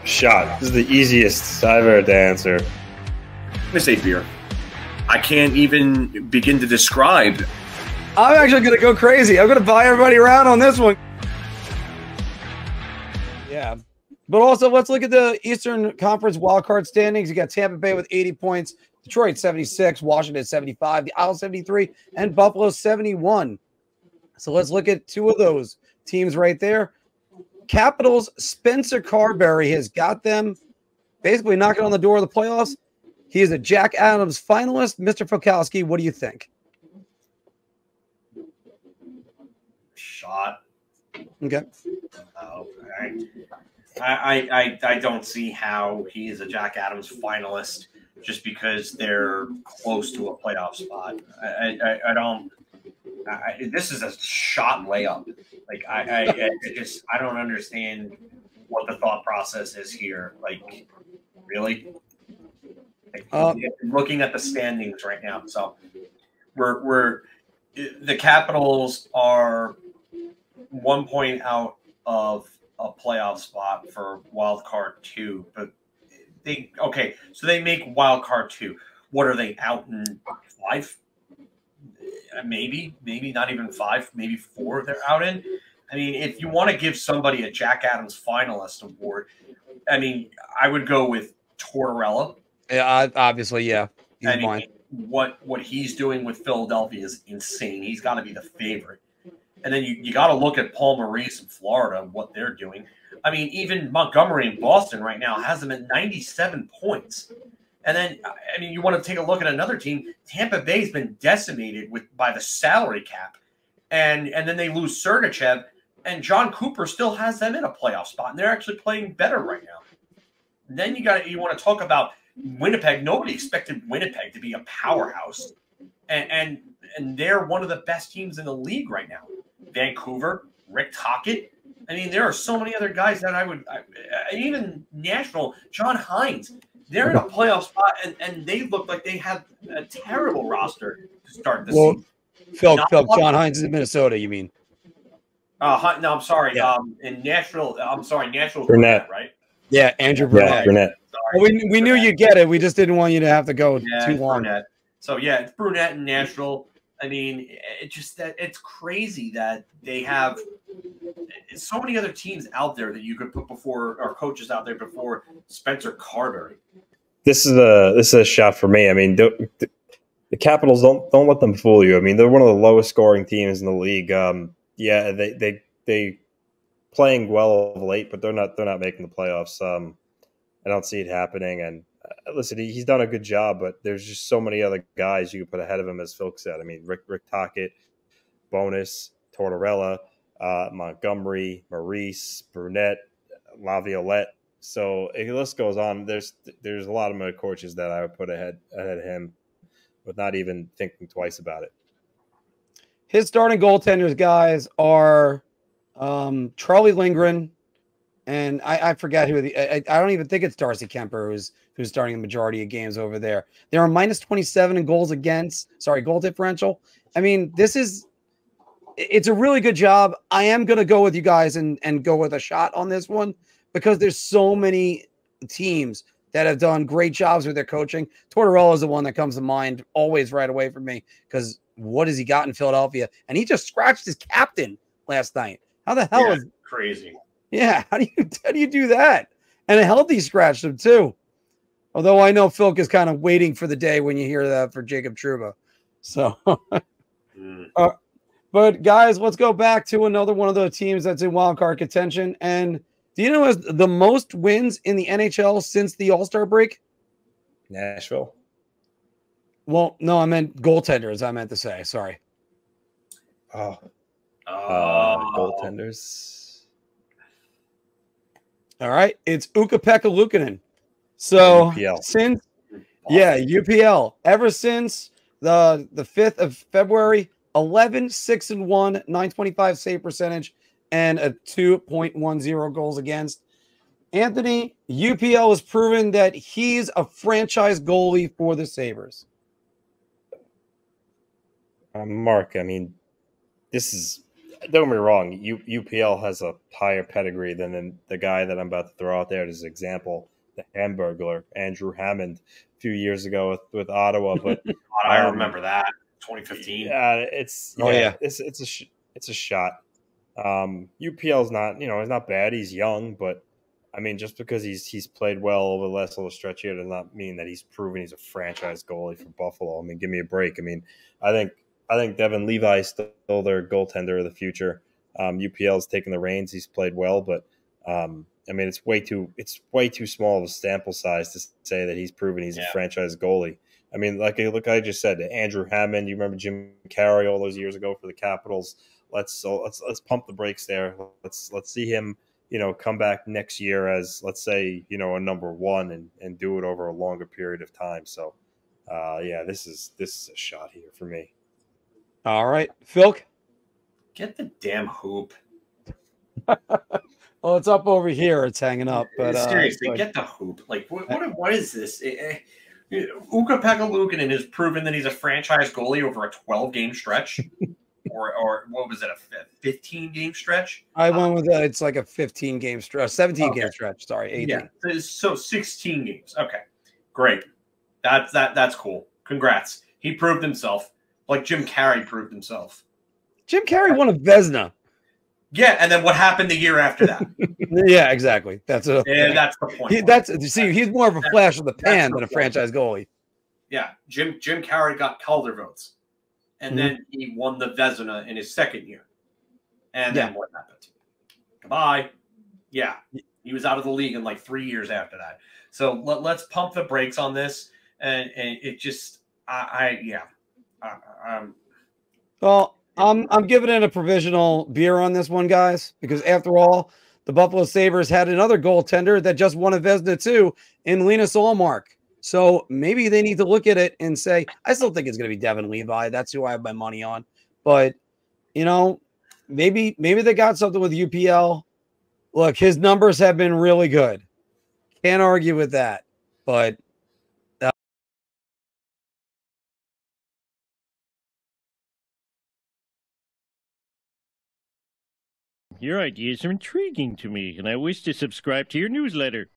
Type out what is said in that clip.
Shot. This is the easiest I've ever had to answer. I'm going to say beer. I can't even begin to describe. I'm actually going to go crazy. I'm going to buy everybody around on this one. Yeah. But also, let's look at the Eastern Conference wildcard standings. You got Tampa Bay with 80 points, Detroit 76, Washington 75, the Isles 73, and Buffalo 71. So let's look at two of those teams right there. Capitals' Spencer Carbery has got them basically knocking on the door of the playoffs. He is a Jack Adams finalist. Mr. Fokalski, what do you think? Shot. Okay. I don't see how he is a Jack Adams finalist just because they're close to a playoff spot. I don't. This is a shot layup. Like I don't understand what the thought process is here. Like, really? Like, looking at the standings right now, so we're the Capitals are 1 point out of a playoff spot for wild card 2, but so they make wild card 2. What are they out in 5? Maybe not even 5, maybe 4 they're out in. I mean, if you want to give somebody a Jack Adams finalist award, I mean, I would go with Tortorella. Yeah, obviously, yeah. I mean, what he's doing with Philadelphia is insane. He's got to be the favorite. And then you got to look at Paul Maurice in Florida, what they're doing. I mean, even Montgomery in Boston right now has them at 97 points. And then, I mean, you want to take a look at another team. Tampa Bay's been decimated by the salary cap. And then they lose Sergachev, and John Cooper still has them in a playoff spot, and they're actually playing better right now. And then you want to talk about Winnipeg. Nobody expected Winnipeg to be a powerhouse. And they're one of the best teams in the league right now. Vancouver, Rick Tocchet. I mean, there are so many other guys that even Nashville, John Hines. They're in a playoff spot, and they look like they have a terrible roster to start the season. Phil, John Hines is in Minnesota, you mean? No, I'm sorry. Yeah. In Nashville, Nashville Brunette, right? Yeah, Andrew Brunette. Yeah, Brunette. Sorry, well, we knew you'd get it. We just didn't want you to have to go too long. Brunette. So, yeah, it's Brunette in Nashville. I mean, it's crazy that they have so many other teams out there that you could put before, or coaches out there before Spencer Carbery. This is a shot for me. I mean, the Capitals don't let them fool you. I mean, they're one of the lowest scoring teams in the league. Yeah, they playing well of late, but they're not making the playoffs. I don't see it happening. And listen, he's done a good job, but there's just so many other guys you could put ahead of him, as Phil said. I mean, Rick Tocchet, Bonus, Tortorella, Montgomery, Maurice, Brunette, Laviolette. So the list goes on. There's a lot of other coaches that I would put ahead of him, with not even thinking twice about it. His starting goaltenders, guys, are Charlie Lindgren, and I forget who I don't even think it's Darcy Kemper who's starting the majority of games over there. They are minus 27 in goal differential. I mean, it's a really good job. I am going to go with you guys and go with a shot on this one, because there's so many teams that have done great jobs with their coaching. Tortorella is the one that comes to mind always right away for me, because what has he got in Philadelphia? And he just scratched his captain last night. How the hell is crazy? Yeah, how do you do that? And a healthy scratched him too. Although I know Philk is kind of waiting for the day when you hear that for Jacob Trouba. So, but guys, let's go back to another one of the teams that's in wild card contention. And do you know who has the most wins in the NHL since the All-Star break? Nashville. Well, no, I meant goaltenders. I meant to say, sorry. Goaltenders. All right, it's Ukka-Pekka Luukkonen. So UPL. UPL. Ever since the 5th of February, 11-6-1, 925 save percentage, and a 2.10 goals against. Anthony, UPL has proven that he's a franchise goalie for the Sabres. Mark, I mean, this is don't get me wrong, UPL has a higher pedigree than the guy that I'm about to throw out there as an example, the Hamburglar, Andrew Hammond, a few years ago with Ottawa. But I remember that 2015. It's a shot. UPL's not, he's not bad. He's young, but I mean, just because he's played well over the last little stretch here does not mean that he's proven he's a franchise goalie for Buffalo. I mean, give me a break. I mean, I think Devin Levi is still their goaltender of the future. UPL's taken the reins. He's played well, but I mean, it's way too small of a sample size to say that he's proven he's a franchise goalie. I mean, like I just said, Andrew Hammond. You remember Jim Carrey all those years ago for the Capitals. Let's pump the brakes there. Let's see him, come back next year as, let's say, a number one and do it over a longer period of time. So, this is a shot here for me. All right, Phil. Get the damn hoop. Well, it's up over here. It's hanging up. But seriously, get the hoop. Like, what is this? Ukka-Pekka Luukkonen has proven that he's a franchise goalie over a 12-game stretch. Or what was it, a 15-game stretch? I went with it's like a 15-game stretch, 17-game stretch. Sorry, 18. Yeah, so 16 games. Okay, great. That's cool. Congrats. He proved himself, like Jim Carrey proved himself. Jim Carrey won a Vezina. Yeah, and then what happened the year after that? Yeah, exactly. That's the point. He's more of a flash of the pan than a franchise goalie. Yeah, Jim Carrey got Calder votes. And then he won the Vezina in his second year. And then what happened? Goodbye. Yeah, he was out of the league in like 3 years after that. So let's pump the brakes on this. And it just, Well, I'm giving it a provisional beer on this one, guys, because after all, the Buffalo Sabres had another goaltender that just won a Vezina too in Linus Ullmark. So maybe they need to look at it and say, I still think it's going to be Devin Levi. That's who I have my money on. But, maybe they got something with UPL. Look, his numbers have been really good. Can't argue with that. But your ideas are intriguing to me, and I wish to subscribe to your newsletter.